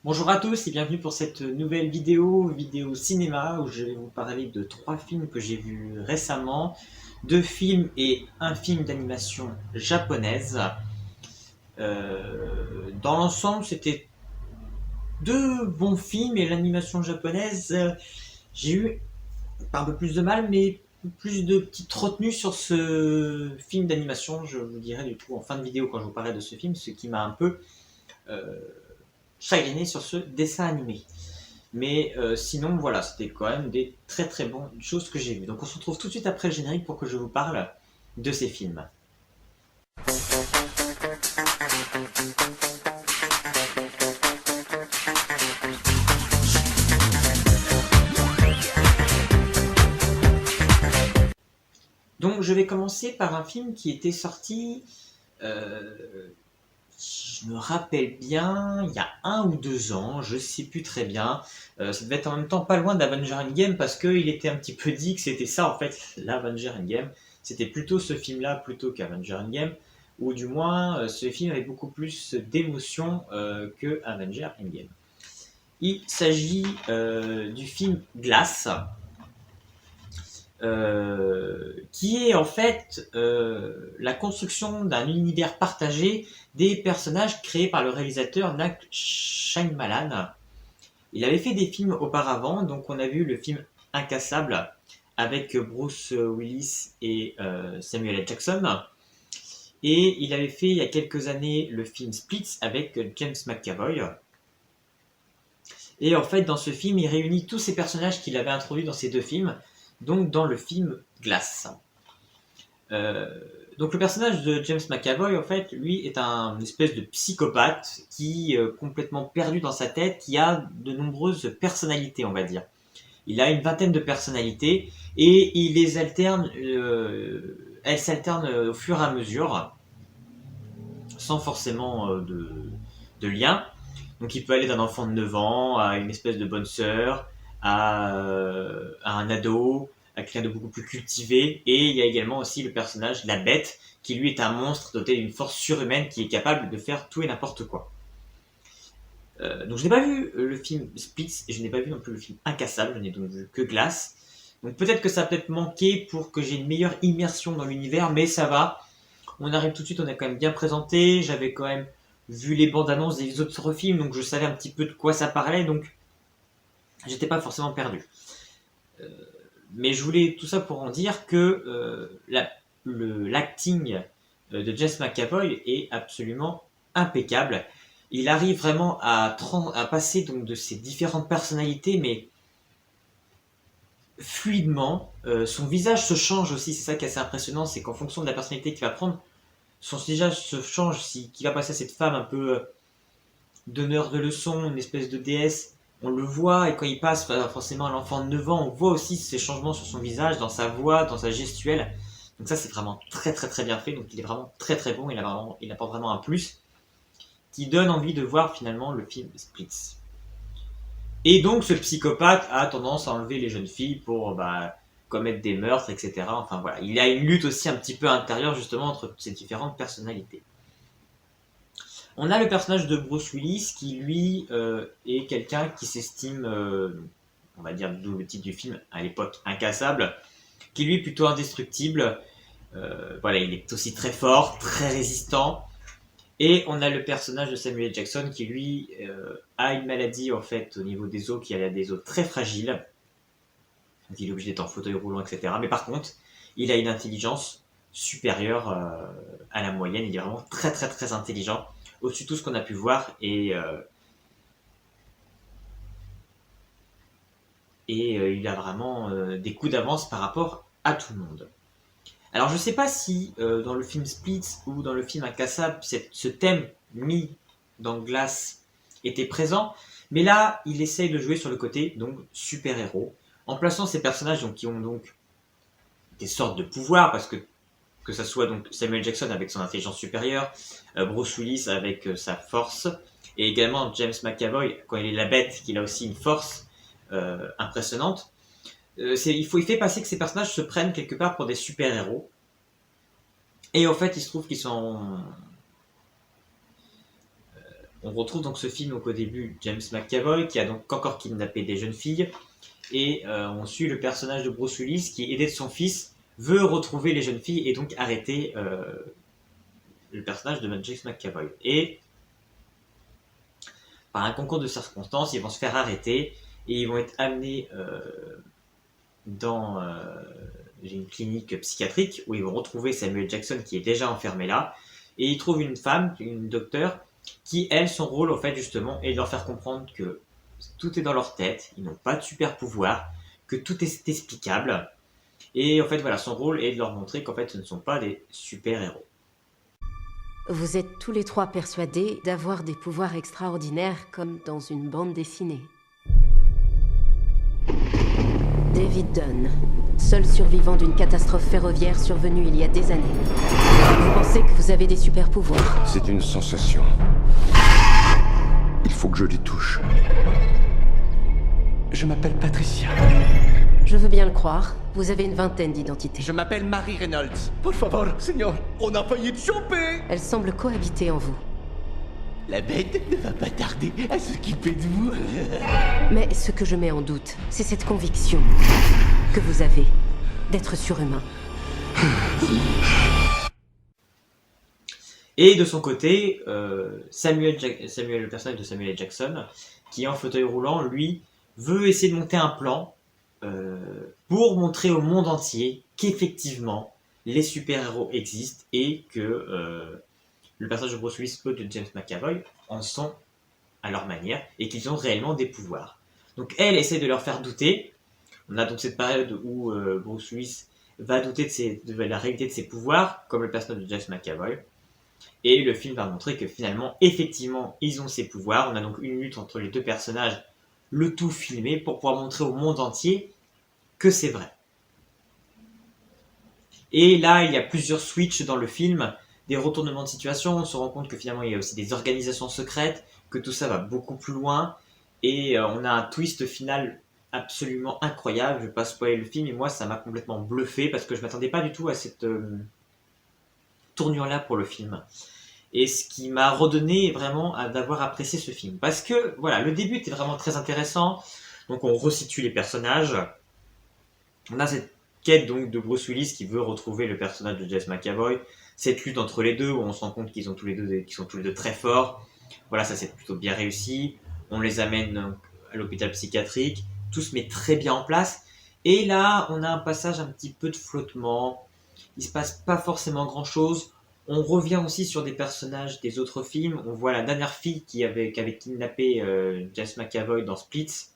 Bonjour à tous et bienvenue pour cette nouvelle vidéo cinéma où je vais vous parler de 3 films que j'ai vus récemment, 2 films et un film d'animation japonaise. Dans l'ensemble, c'était 2 bons films et l'animation japonaise, j'ai eu un peu plus de mal, mais plus de petites retenues sur ce film d'animation. Je vous dirai du coup en fin de vidéo quand je vous parlerai de ce film, ce qui m'a un peu euh, chagriné sur ce dessin animé. Mais sinon, voilà, c'était quand même des très très bonnes choses que j'ai vues. Donc on se retrouve tout de suite après le générique pour que je vous parle de ces films. Donc je vais commencer par un film qui était sorti, si je me rappelle bien, il y a 1 ou 2 ans, je sais plus très bien. Ça devait être en même temps pas loin d'Avenger Endgame parce qu'il était un petit peu dit que c'était ça en fait, l'Avenger Endgame. C'était plutôt ce film-là plutôt qu'Avenger Endgame, ou du moins ce film avait beaucoup plus d'émotion que Avenger Endgame. Il s'agit du film Glass, qui est en fait la construction d'un univers partagé des personnages créés par le réalisateur Nak Shyamalan. Il avait fait des films auparavant, donc on a vu le film Incassable avec Bruce Willis et Samuel L. Jackson. Et il avait fait il y a quelques années le film Splits avec James McAvoy. Et en fait, dans ce film, il réunit tous ces personnages qu'il avait introduits dans ces 2 films, donc dans le film Glass. Euh, donc le personnage de James McAvoy, en fait, lui est un espèce de psychopathe qui complètement perdu dans sa tête, qui a de nombreuses personnalités, on va dire. Il a une vingtaine de personnalités et il les alterne, elles s'alternent au fur et à mesure, sans forcément de lien. Donc il peut aller d'un enfant de 9 ans à une espèce de bonne sœur, à un ado, à quelqu'un de beaucoup plus cultivé. Et il y a également aussi le personnage, la bête, qui lui est un monstre doté d'une force surhumaine qui est capable de faire tout et n'importe quoi. Donc je n'ai pas vu le film Splits et je n'ai pas vu non plus le film Incassable, je n'ai donc vu que Glace. Donc peut-être que ça a peut-être manqué pour que j'ai une meilleure immersion dans l'univers, mais ça va. On arrive tout de suite, on a quand même bien présenté, j'avais quand même vu les bandes annonces des autres films, donc je savais un petit peu de quoi ça parlait, donc j'étais pas forcément perdu. Euh, mais je voulais tout ça pour en dire que l'acting de James McAvoy est absolument impeccable. Il arrive vraiment à passer donc de ses différentes personnalités, mais fluidement. Son visage se change aussi, c'est ça qui est assez impressionnant, c'est qu'en fonction de la personnalité qu'il va prendre, son visage se change, qu'il va passer à cette femme un peu donneur de leçons, une espèce de déesse, on le voit, et quand il passe forcément à l'enfant de 9 ans, on voit aussi ces changements sur son visage, dans sa voix, dans sa gestuelle. Donc ça c'est vraiment très très très bien fait, donc il est vraiment très très bon, il apporte vraiment un plus qui donne envie de voir finalement le film Splits. Et donc ce psychopathe a tendance à enlever les jeunes filles pour commettre des meurtres, etc. Enfin voilà, il y a une lutte aussi un petit peu intérieure justement entre ces différentes personnalités. On a le personnage de Bruce Willis qui lui est quelqu'un qui s'estime, on va dire d'où le titre du film à l'époque, incassable, qui lui est plutôt indestructible. Voilà, il est aussi très fort, très résistant. Et on a le personnage de Samuel L. Jackson qui lui a une maladie en fait au niveau des os, qui a des os très fragiles. Donc il est obligé d'être en fauteuil roulant, etc. Mais par contre, il a une intelligence supérieure à la moyenne. Il est vraiment très très très intelligent, au-dessus de tout ce qu'on a pu voir. Et il a vraiment des coups d'avance par rapport à tout le monde. Alors je sais pas si dans le film Split ou dans le film Incassable, ce thème mis dans Glass était présent, mais là il essaye de jouer sur le côté donc super-héros, en plaçant ces personnages donc, qui ont donc des sortes de pouvoirs, parce que ça soit donc Samuel Jackson avec son intelligence supérieure, Bruce Willis avec sa force, et également James McAvoy quand il est la bête, qu'il a aussi une force impressionnante. Il fait passer que ces personnages se prennent quelque part pour des super-héros. Et en fait, il se trouve qu'ils sont On retrouve donc ce film donc, au début James McAvoy qui a donc encore kidnappé des jeunes filles et on suit le personnage de Bruce Willis qui, aidé de son fils, veut retrouver les jeunes filles et donc arrêter le personnage de James McAvoy. Et par un concours de circonstances, ils vont se faire arrêter et ils vont être amenés dans une clinique psychiatrique où ils vont retrouver Samuel Jackson qui est déjà enfermé là, et ils trouvent une femme, une docteure, qui elle, son rôle en fait justement est de leur faire comprendre que tout est dans leur tête, ils n'ont pas de super pouvoir, que tout est explicable, et en fait voilà, son rôle est de leur montrer qu'en fait ce ne sont pas des super héros. Vous êtes tous les trois persuadés d'avoir des pouvoirs extraordinaires comme dans une bande dessinée. David Dunn, seul survivant d'une catastrophe ferroviaire survenue il y a des années. Vous pensez que vous avez des super pouvoirs? C'est une sensation. Il faut que je les touche. Je m'appelle Patricia. Je veux bien le croire. Vous avez une vingtaine d'identités. Je m'appelle Mary Reynolds. Por favor, Seigneur, on a failli te choper. Elles semblent cohabiter en vous. La bête ne va pas tarder à s'occuper de vous. Mais ce que je mets en doute, c'est cette conviction que vous avez d'être surhumain. Et de son côté, le personnage de Samuel L. Jackson, qui est en fauteuil roulant, lui, veut essayer de monter un plan pour montrer au monde entier qu'effectivement, les super-héros existent et que le personnage de Bruce Willis de James McAvoy en sont à leur manière et qu'ils ont réellement des pouvoirs. Donc elle essaie de leur faire douter. On a donc cette période où Bruce Willis va douter de la réalité de ses pouvoirs, comme le personnage de James McAvoy. Et le film va montrer que finalement, effectivement, ils ont ces pouvoirs. On a donc une lutte entre les deux personnages, le tout filmé, pour pouvoir montrer au monde entier que c'est vrai. Et là, il y a plusieurs switches dans le film, des retournements de situation. On se rend compte que finalement, il y a aussi des organisations secrètes, que tout ça va beaucoup plus loin. Et on a un twist final absolument incroyable. Je ne vais pas spoiler le film, mais moi, ça m'a complètement bluffé parce que je ne m'attendais pas du tout à cette tournure-là pour le film. Et ce qui m'a redonné vraiment d'avoir apprécié ce film. Parce que, voilà, le début était vraiment très intéressant. Donc, on resitue les personnages. On a cette quête donc de Bruce Willis qui veut retrouver le personnage de James McAvoy. Cette lutte entre les deux où on se rend compte qu'ils sont tous les deux très forts. Voilà, ça c'est plutôt bien réussi. On les amène à l'hôpital psychiatrique. Tout se met très bien en place. Et là, on a un passage un petit peu de flottement. Il se passe pas forcément grand chose. On revient aussi sur des personnages des autres films. On voit la dernière fille qui avait kidnappé James McAvoy dans Splits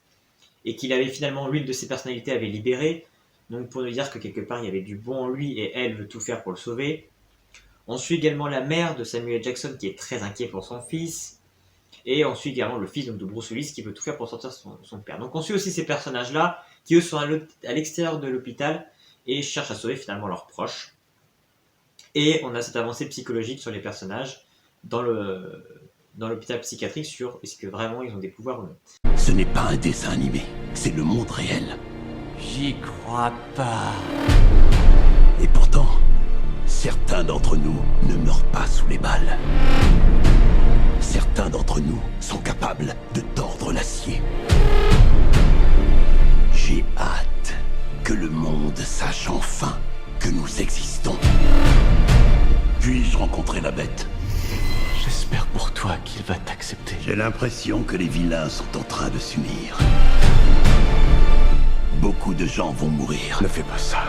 et qu'il avait finalement, l'une de ses personnalités avait libéré. Donc pour nous dire que quelque part il y avait du bon en lui et elle veut tout faire pour le sauver. On suit également la mère de Samuel Jackson qui est très inquiet pour son fils. Et on suit également le fils donc, de Bruce Willis qui veut tout faire pour sortir son père. Donc on suit aussi ces personnages-là qui eux sont à l'extérieur de l'hôpital et cherchent à sauver finalement leurs proches. Et on a cette avancée psychologique sur les personnages dans l'hôpital psychiatrique sur est-ce que vraiment ils ont des pouvoirs ou non. Ce n'est pas un dessin animé, c'est le monde réel. J'y crois pas. Et pourtant, certains d'entre nous ne meurent pas sous les balles. Certains d'entre nous sont capables de tordre l'acier. J'ai hâte que le monde sache enfin que nous existons. Puis-je rencontrer la bête? J'espère pour toi qu'il va t'accepter. J'ai l'impression que les vilains sont en train de s'unir. Beaucoup de gens vont mourir. Ne fais pas ça.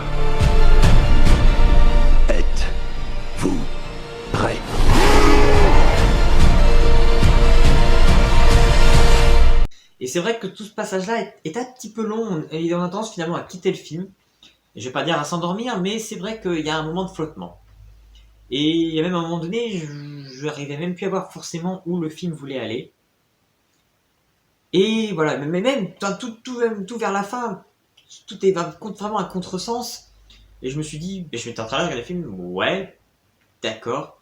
Êtes-vous prêts? Et c'est vrai que tout ce passage-là est un petit peu long et on a tendance finalement à quitter le film. Je vais pas dire à s'endormir, mais c'est vrai qu'il y a un moment de flottement. Et il y a même un moment donné, je n'arrivais même plus à voir forcément où le film voulait aller. Et voilà, mais même tout vers la fin, tout est vraiment un contresens. Et je me suis dit, je vais être en train de regarder le film, ouais, d'accord.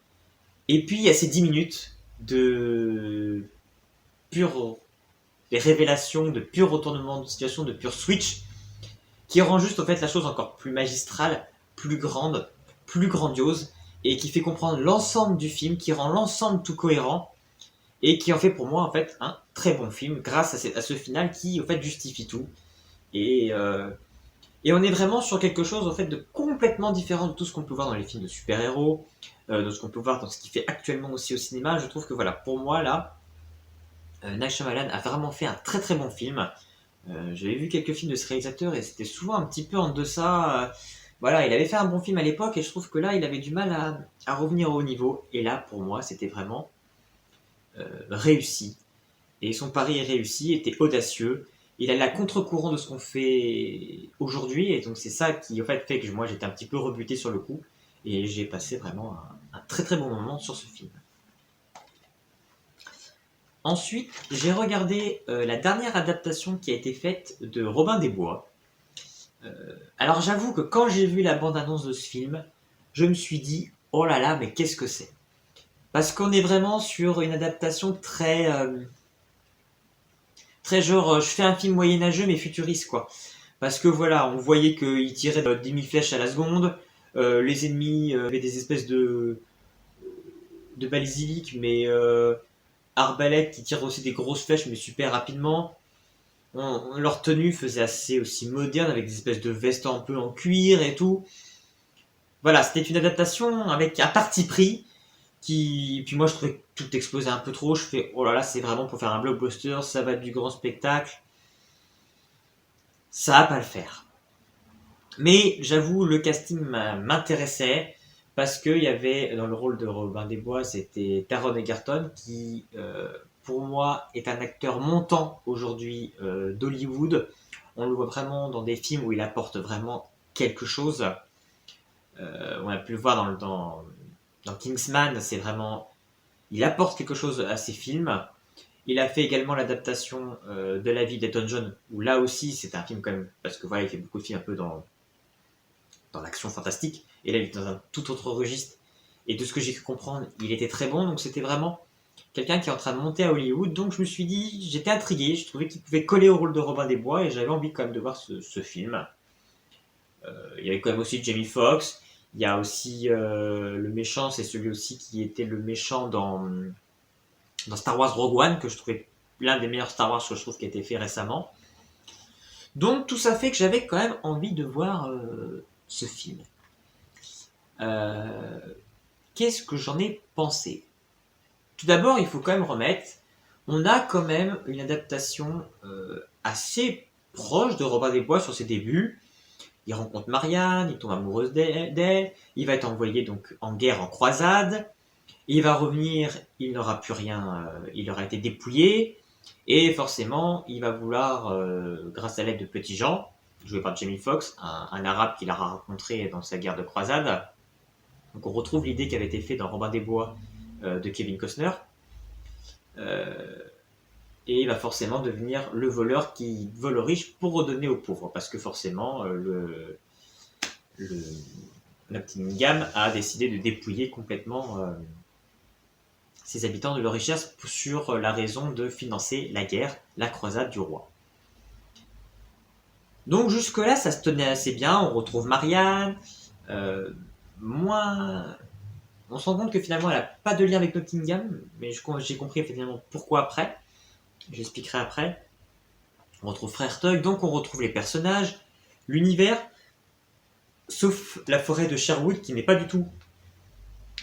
Et puis il y a ces 10 minutes de pure révélation, de pur retournement de situation, de pur switch, qui rend juste en fait la chose encore plus magistrale, plus grande, plus grandiose, et qui fait comprendre l'ensemble du film, qui rend l'ensemble tout cohérent. et qui en fait pour moi en fait un très bon film grâce à ce final qui en fait justifie tout. Et, euh, et on est vraiment sur quelque chose en fait de complètement différent de tout ce qu'on peut voir dans les films de super-héros, de ce qu'on peut voir dans ce qui fait actuellement aussi au cinéma. Je trouve que voilà, pour moi là, Night Shyamalan a vraiment fait un très très bon film. J'avais vu quelques films de ce réalisateur et c'était souvent un petit peu en deçà. Voilà, il avait fait un bon film à l'époque et je trouve que là, il avait du mal à revenir au niveau. Et là, pour moi, c'était vraiment réussi. Et son pari est réussi, était audacieux. Il allait à contre-courant de ce qu'on fait aujourd'hui. Et donc, c'est ça qui, en fait que moi, j'étais un petit peu rebuté sur le coup. Et j'ai passé vraiment un très très bon moment sur ce film. Ensuite, j'ai regardé la dernière adaptation qui a été faite de Robin des Bois. Alors j'avoue que quand j'ai vu la bande-annonce de ce film, je me suis dit, oh là là, mais qu'est-ce que c'est? Parce qu'on est vraiment sur une adaptation très genre, je fais un film moyenâgeux mais futuriste quoi. Parce que voilà, on voyait qu'il tirait 10 000 flèches à la seconde, les ennemis avaient des espèces de basilic, mais arbalète qui tire aussi des grosses flèches mais super rapidement. Leur tenue faisait assez aussi moderne avec des espèces de vestes un peu en cuir et tout. Voilà, c'était une adaptation avec un parti pris puis moi je trouvais que tout explosait un peu trop. Je fais oh là là, c'est vraiment pour faire un blockbuster, ça va être du grand spectacle. Ça va pas le faire. Mais j'avoue, le casting m'intéressait parce qu'il y avait dans le rôle de Robin des Bois, c'était Taron Egerton qui, pour moi, est un acteur montant aujourd'hui d'Hollywood. On le voit vraiment dans des films où il apporte vraiment quelque chose. On a pu le voir dans Kingsman, c'est vraiment, il apporte quelque chose à ses films. Il a fait également l'adaptation de La vie d'Elton John, où là aussi c'est un film quand même, parce que voilà, il fait beaucoup de films un peu dans l'action fantastique, et là il est dans un tout autre registre. Et de ce que j'ai pu comprendre, il était très bon, donc c'était vraiment quelqu'un qui est en train de monter à Hollywood. Donc je me suis dit, j'étais intrigué, je trouvais qu'il pouvait coller au rôle de Robin des Bois, et j'avais envie quand même de voir ce film. Il y avait quand même aussi Jamie Foxx. Il y a aussi le méchant, c'est celui aussi qui était le méchant dans Star Wars Rogue One, que je trouvais l'un des meilleurs Star Wars que je trouve qui a été fait récemment. Donc tout ça fait que j'avais quand même envie de voir ce film. Qu'est-ce que j'en ai pensé? Tout d'abord, il faut quand même remettre, on a quand même une adaptation assez proche de Robin des Bois sur ses débuts. Il rencontre Marianne, il tombe amoureux d'elle, il va être envoyé donc en guerre, en croisade, il va revenir, il n'aura plus rien, il aura été dépouillé, et forcément, il va vouloir, grâce à l'aide de petits gens, joué par Jamie Foxx, un arabe qu'il a rencontré dans sa guerre de croisade. Donc on retrouve l'idée qui avait été faite dans Robin des Bois de Kevin Costner. Et il va forcément devenir le voleur qui vole aux riches pour redonner aux pauvres. Parce que forcément, Nottingham a décidé de dépouiller complètement ses habitants de leur richesse sur la raison de financer la guerre, la croisade du roi. Donc jusque-là, ça se tenait assez bien. On retrouve Marianne. On se rend compte que finalement, elle n'a pas de lien avec Nottingham. Mais j'ai compris finalement pourquoi après. J'expliquerai après. On retrouve Frère Tug, donc on retrouve les personnages, l'univers, sauf la forêt de Sherwood qui n'est pas du tout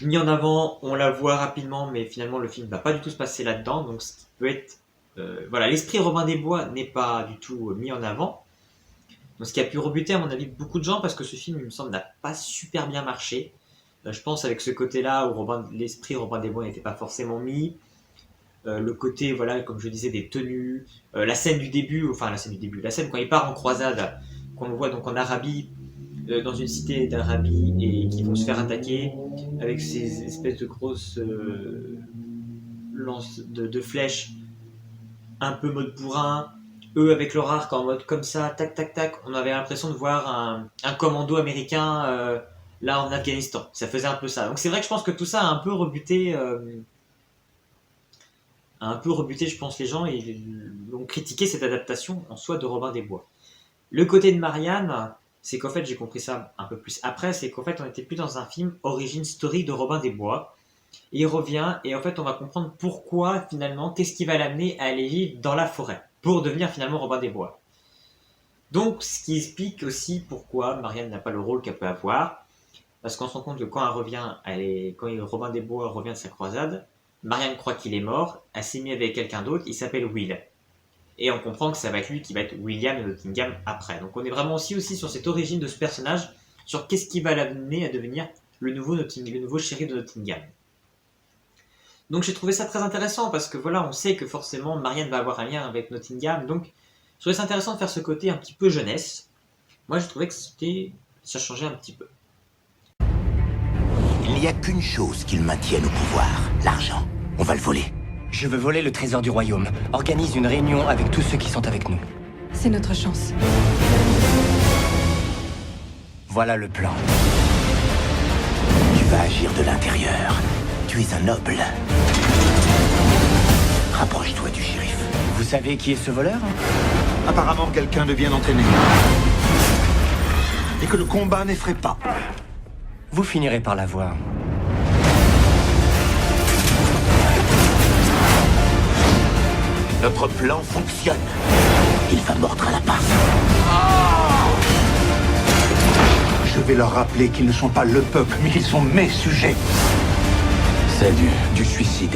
mis en avant. On la voit rapidement, mais finalement le film ne va pas du tout se passer là-dedans. Donc ce qui peut être, voilà, l'esprit Robin des Bois n'est pas du tout mis en avant. Donc ce qui a pu rebuter à mon avis beaucoup de gens parce que ce film, il me semble, n'a pas super bien marché. Je pense avec ce côté-là où l'esprit Robin des Bois n'était pas forcément mis. Le côté, voilà, comme je disais, des tenues, la scène la scène quand il part en croisade, qu'on le voit donc en Arabie, dans une cité d'Arabie, et qui vont se faire attaquer avec ces espèces de grosses lances de flèches, un peu mode bourrin, eux avec leur arc en mode comme ça, tac tac tac, on avait l'impression de voir un commando américain là en Afghanistan, ça faisait un peu ça. Donc c'est vrai que je pense que tout ça a un peu rebuté je pense, les gens, et ont critiqué cette adaptation en soi de Robin des Bois. Le côté de Marianne, c'est qu'en fait, j'ai compris ça un peu plus après, c'est qu'en fait, on était plus dans un film origin story de Robin des Bois. Et il revient, et en fait, on va comprendre pourquoi, finalement, qu'est-ce qui va l'amener à aller vivre dans la forêt, pour devenir finalement Robin des Bois. Donc, ce qui explique aussi pourquoi Marianne n'a pas le rôle qu'elle peut avoir, parce qu'on se rend compte que quand elle revient, quand Robin des Bois revient de sa croisade, Marianne croit qu'il est mort, elle s'est mise avec quelqu'un d'autre, il s'appelle Will. Et on comprend que ça va être lui qui va être William de Nottingham après. Donc on est vraiment aussi sur cette origine de ce personnage, sur qu'est-ce qui va l'amener à devenir le nouveau shérif de Nottingham. Donc j'ai trouvé ça très intéressant parce que voilà, on sait que forcément Marianne va avoir un lien avec Nottingham, donc je trouvais ça intéressant de faire ce côté un petit peu jeunesse. Moi j'ai trouvé que ça changeait un petit peu. Il n'y a qu'une chose qui le maintienne au pouvoir, l'argent. On va le voler. Je veux voler le trésor du royaume. Organise une réunion avec tous ceux qui sont avec nous. C'est notre chance. Voilà le plan. Tu vas agir de l'intérieur. Tu es un noble. Rapproche-toi du shérif. Vous savez qui est ce voleur? Apparemment, quelqu'un de bien entraîné. Et que le combat n'effraie pas. Vous finirez par la voir. Notre plan fonctionne. Il va mordre à la pince. Je vais leur rappeler qu'ils ne sont pas le peuple, mais qu'ils sont mes sujets. C'est du suicide.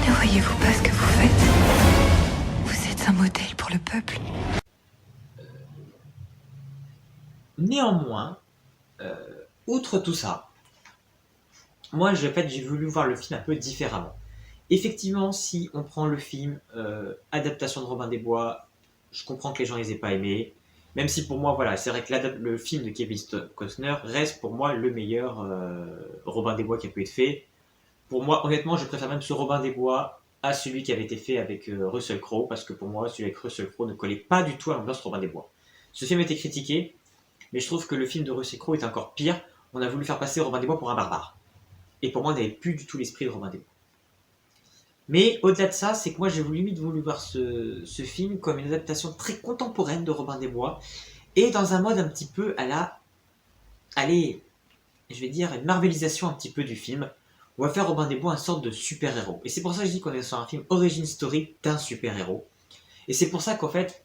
Ne voyez-vous pas ce que vous faites? Vous êtes un modèle pour le peuple. Néanmoins, outre tout ça, moi j'ai voulu voir le film un peu différemment. Effectivement, si on prend le film adaptation de Robin des Bois, je comprends que les gens les aient pas aimés, même si pour moi, voilà, c'est vrai que le film de Kevin Costner reste pour moi le meilleur Robin des Bois qui a pu être fait. Pour moi, honnêtement, je préfère même ce Robin des Bois à celui qui avait été fait avec Russell Crowe, parce que pour moi, celui avec Russell Crowe ne collait pas du tout à l'ambiance Robin des Bois. Ce film a été critiqué, mais je trouve que le film de Russell Crowe est encore pire. On a voulu faire passer Robin des Bois pour un barbare. Et pour moi, on n'avait plus du tout l'esprit de Robin des Bois. Mais au-delà de ça, c'est que moi j'ai voulu voir ce film comme une adaptation très contemporaine de Robin des Bois et dans un mode un petit peu allez, je vais dire une marvelisation un petit peu du film. On va faire Robin des Bois une sorte de super-héros. Et c'est pour ça que je dis qu'on est sur un film origin story d'un super-héros. Et c'est pour ça qu'en fait,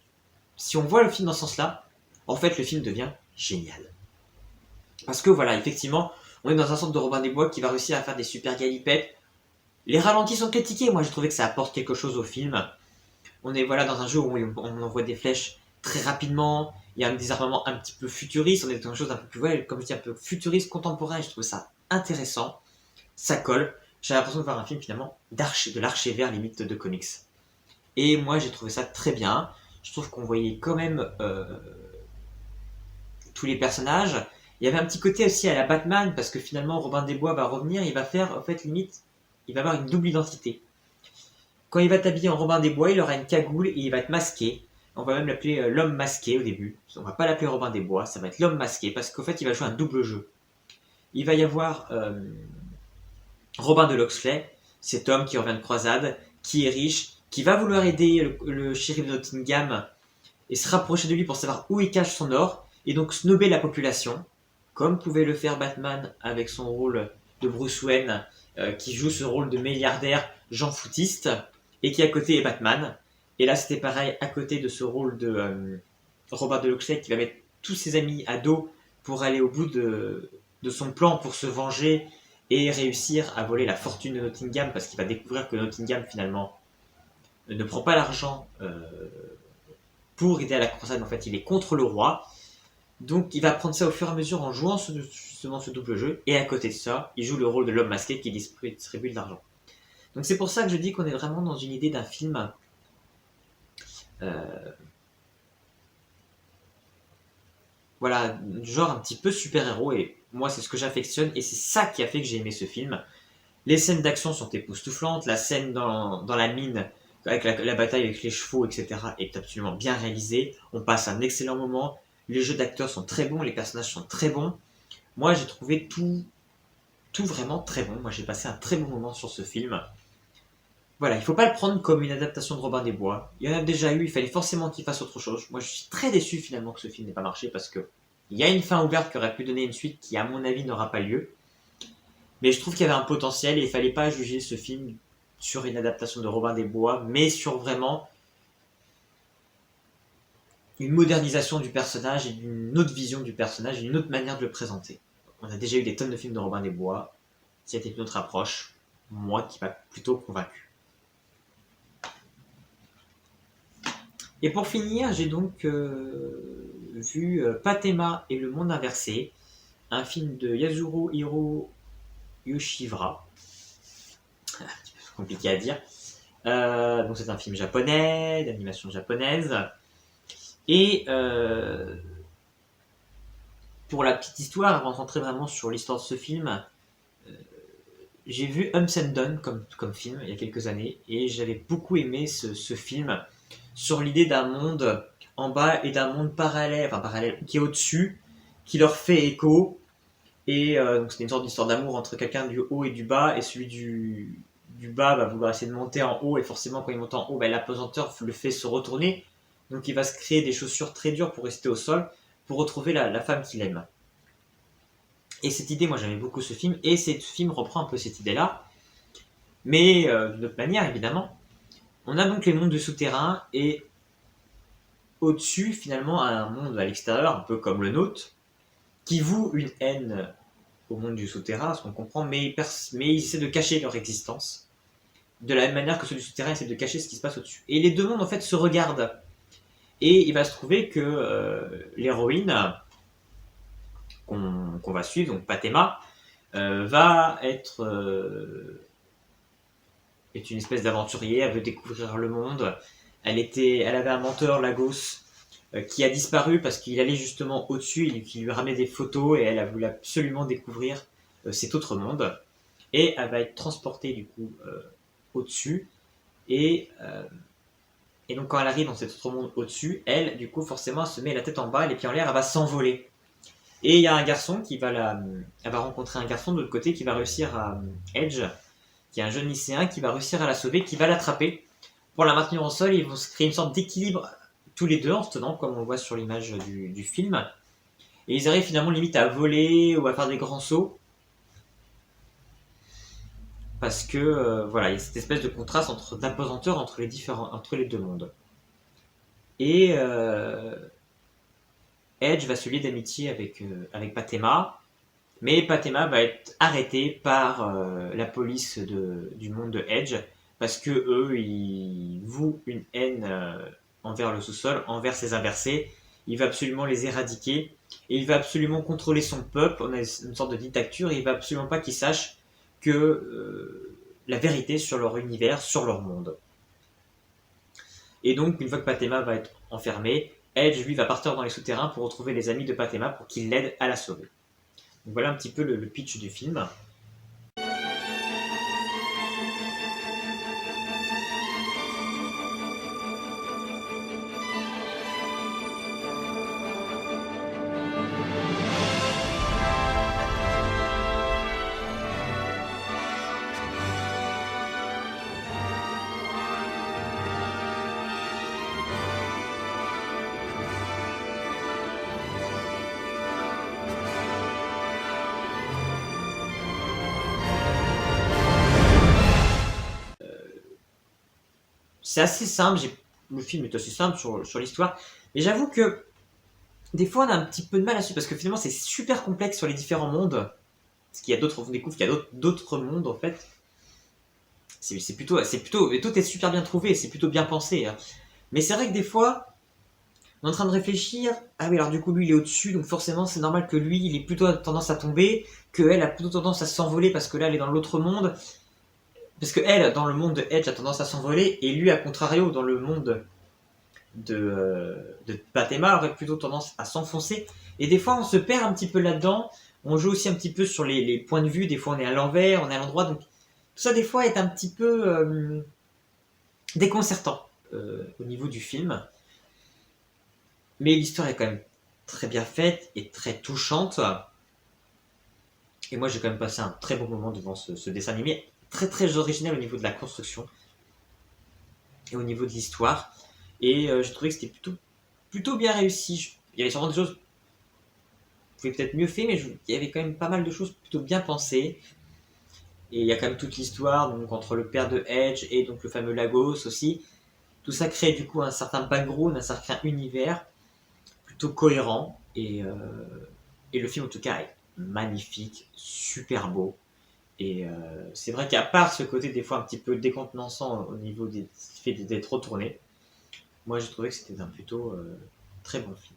si on voit le film dans ce sens-là, en fait le film devient génial. Parce que voilà, effectivement, on est dans un sorte de Robin des Bois qui va réussir à faire des super galipettes. Les ralentis sont critiqués, moi j'ai trouvé que ça apporte quelque chose au film. On est dans un jeu où on envoie des flèches très rapidement, il y a des armements un petit peu futuristes, on est dans quelque chose d'un peu plus, comme je dis, un peu futuriste, contemporain, je trouve ça intéressant, ça colle. J'ai l'impression de voir un film finalement de l'archévert limite de comics. Et moi j'ai trouvé ça très bien, je trouve qu'on voyait quand même tous les personnages. Il y avait un petit côté aussi à la Batman, parce que finalement Robin des Bois va revenir, il va faire en fait limite, il va avoir une double identité. Quand il va t'habiller en Robin des Bois, il aura une cagoule et il va être masqué. On va même l'appeler l'homme masqué au début. On va pas l'appeler Robin des Bois, ça va être l'homme masqué parce qu'en fait il va jouer un double jeu. Il va y avoir Robin de Locksley, cet homme qui revient de croisade, qui est riche, qui va vouloir aider le shérif de Nottingham et se rapprocher de lui pour savoir où il cache son or et donc snobber la population, comme pouvait le faire Batman avec son rôle de Bruce Wayne, qui joue ce rôle de milliardaire Jean foutiste et qui à côté est Batman. Et là c'était pareil, à côté de ce rôle de Robin de Locksley qui va mettre tous ses amis à dos pour aller au bout de son plan pour se venger et réussir à voler la fortune de Nottingham, parce qu'il va découvrir que Nottingham finalement ne prend pas l'argent pour aider à la croisade, en fait il est contre le roi. Donc il va prendre ça au fur et à mesure en jouant justement ce double jeu, et à côté de ça, il joue le rôle de l'homme masqué qui distribue de l'argent. Donc c'est pour ça que je dis qu'on est vraiment dans une idée d'un film voilà, genre un petit peu super-héros, et moi c'est ce que j'affectionne, et c'est ça qui a fait que j'ai aimé ce film. Les scènes d'action sont époustouflantes, la scène dans la mine, avec la bataille avec les chevaux, etc. est absolument bien réalisée, on passe un excellent moment. Les jeux d'acteurs sont très bons, les personnages sont très bons. Moi, j'ai trouvé tout vraiment très bon. Moi, j'ai passé un très bon moment sur ce film. Voilà, il ne faut pas le prendre comme une adaptation de Robin des Bois. Il y en a déjà eu, il fallait forcément qu'il fasse autre chose. Moi, je suis très déçu finalement que ce film n'ait pas marché, parce que il y a une fin ouverte qui aurait pu donner une suite qui, à mon avis, n'aura pas lieu. Mais je trouve qu'il y avait un potentiel et il fallait pas juger ce film sur une adaptation de Robin des Bois, mais sur vraiment une modernisation du personnage et d'une autre vision du personnage, une autre manière de le présenter. On a déjà eu des tonnes de films de Robin des Bois, c'était une autre approche, moi qui m'a plutôt convaincu. Et pour finir, j'ai donc vu Pathéma et le monde inversé, un film de Yasuhiro Yoshihira, un petit peu compliqué à dire. Donc c'est un film japonais, d'animation japonaise. Et pour la petite histoire, avant de rentrer vraiment sur l'histoire de ce film, j'ai vu Unsendon comme film il y a quelques années et j'avais beaucoup aimé ce film sur l'idée d'un monde en bas et d'un monde parallèle qui est au-dessus, qui leur fait écho. Et donc c'était une sorte d'histoire d'amour entre quelqu'un du haut et du bas, et celui du bas va vouloir essayer de monter en haut, et forcément quand il monte en haut, l'apesanteur le fait se retourner. Donc il va se créer des chaussures très dures pour rester au sol, pour retrouver la femme qu'il aime. Et cette idée, moi j'aimais beaucoup ce film, et ce film reprend un peu cette idée-là, mais d'une autre manière évidemment. On a donc les mondes de souterrain, et au-dessus finalement un monde à l'extérieur, un peu comme le nôtre, qui voue une haine au monde du souterrain, ce qu'on comprend, mais ils essaient de cacher leur existence, de la même manière que ceux du souterrain essaient de cacher ce qui se passe au-dessus. Et les deux mondes en fait se regardent. Et il va se trouver que l'héroïne qu'on va suivre, donc Pathéma, va être est une espèce d'aventurier, elle veut découvrir le monde. Elle avait un mentor, Lagos, qui a disparu parce qu'il allait justement au-dessus, qui lui ramenait des photos, et elle a voulu absolument découvrir cet autre monde. Et elle va être transportée du coup au-dessus, et donc quand elle arrive dans cet autre monde au-dessus, elle, du coup, forcément, elle se met la tête en bas, les pieds en l'air, elle va s'envoler. Et il y a un garçon elle va rencontrer un garçon de l'autre côté qui va réussir à Edge, qui est un jeune lycéen, qui va réussir à la sauver, qui va l'attraper. Pour la maintenir au sol, ils vont se créer une sorte d'équilibre tous les deux en se tenant, comme on le voit sur l'image du film. Et ils arrivent finalement limite à voler ou à faire des grands sauts. Parce que voilà, il y a cette espèce de contraste d'apesanteur entre les deux mondes. Et Edge va se lier d'amitié avec Pathéma, mais Pathéma va être arrêté par la police du monde de Edge, parce que eux, ils vouent une haine envers le sous-sol, envers ses inversés. Il va absolument les éradiquer, et il va absolument contrôler son peuple. On a une sorte de dictature, et il va absolument pas qu'ils sachent que la vérité sur leur univers, sur leur monde. Et donc, une fois que Pathéma va être enfermé, Edge, lui, va partir dans les souterrains pour retrouver les amis de Pathéma pour qu'ils l'aident à la sauver. Donc voilà un petit peu le pitch du film. C'est assez simple, le film est assez simple sur l'histoire, mais j'avoue que des fois on a un petit peu de mal à suivre, parce que finalement c'est super complexe sur les différents mondes, parce qu'il y a d'autres, on découvre qu'il y a d'autres mondes en fait. C'est plutôt, et tout est super bien trouvé, c'est plutôt bien pensé, hein. Mais c'est vrai que des fois, on est en train de réfléchir, ah oui alors du coup lui il est au-dessus, donc forcément c'est normal que lui il ait plutôt tendance à tomber, qu'elle a plutôt tendance à s'envoler parce que là elle est dans l'autre monde. Parce que elle, dans le monde de Edge, a tendance à s'envoler, et lui, à contrario, dans le monde de Pathéma, aurait plutôt tendance à s'enfoncer. Et des fois, on se perd un petit peu là-dedans. On joue aussi un petit peu sur les points de vue. Des fois, on est à l'envers, on est à l'endroit. Donc, tout ça, des fois, est un petit peu déconcertant au niveau du film. Mais l'histoire est quand même très bien faite et très touchante. Et moi, j'ai quand même passé un très bon moment devant ce dessin animé. Très très original au niveau de la construction et au niveau de l'histoire, et j'ai trouvé que c'était plutôt bien réussi. Il y avait sûrement des choses qui pouvaient peut-être mieux fait, mais il y avait quand même pas mal de choses plutôt bien pensées. Et il y a quand même toute l'histoire donc entre le père de Edge et donc le fameux Lagos aussi. Tout ça crée du coup un certain background, un certain univers plutôt cohérent. Et le film en tout cas est magnifique, super beau. Et c'est vrai qu'à part ce côté des fois un petit peu décontenançant au niveau des fait d'être retourné, moi j'ai trouvé que c'était un plutôt très bon film.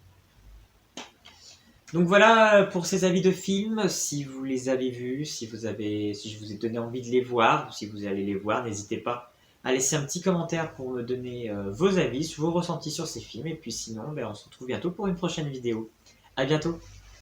Donc voilà pour ces avis de films. Si vous les avez vus, si je vous ai donné envie de les voir, ou si vous allez les voir, n'hésitez pas à laisser un petit commentaire pour me donner vos avis, vos ressentis sur ces films. Et puis sinon, on se retrouve bientôt pour une prochaine vidéo. À bientôt.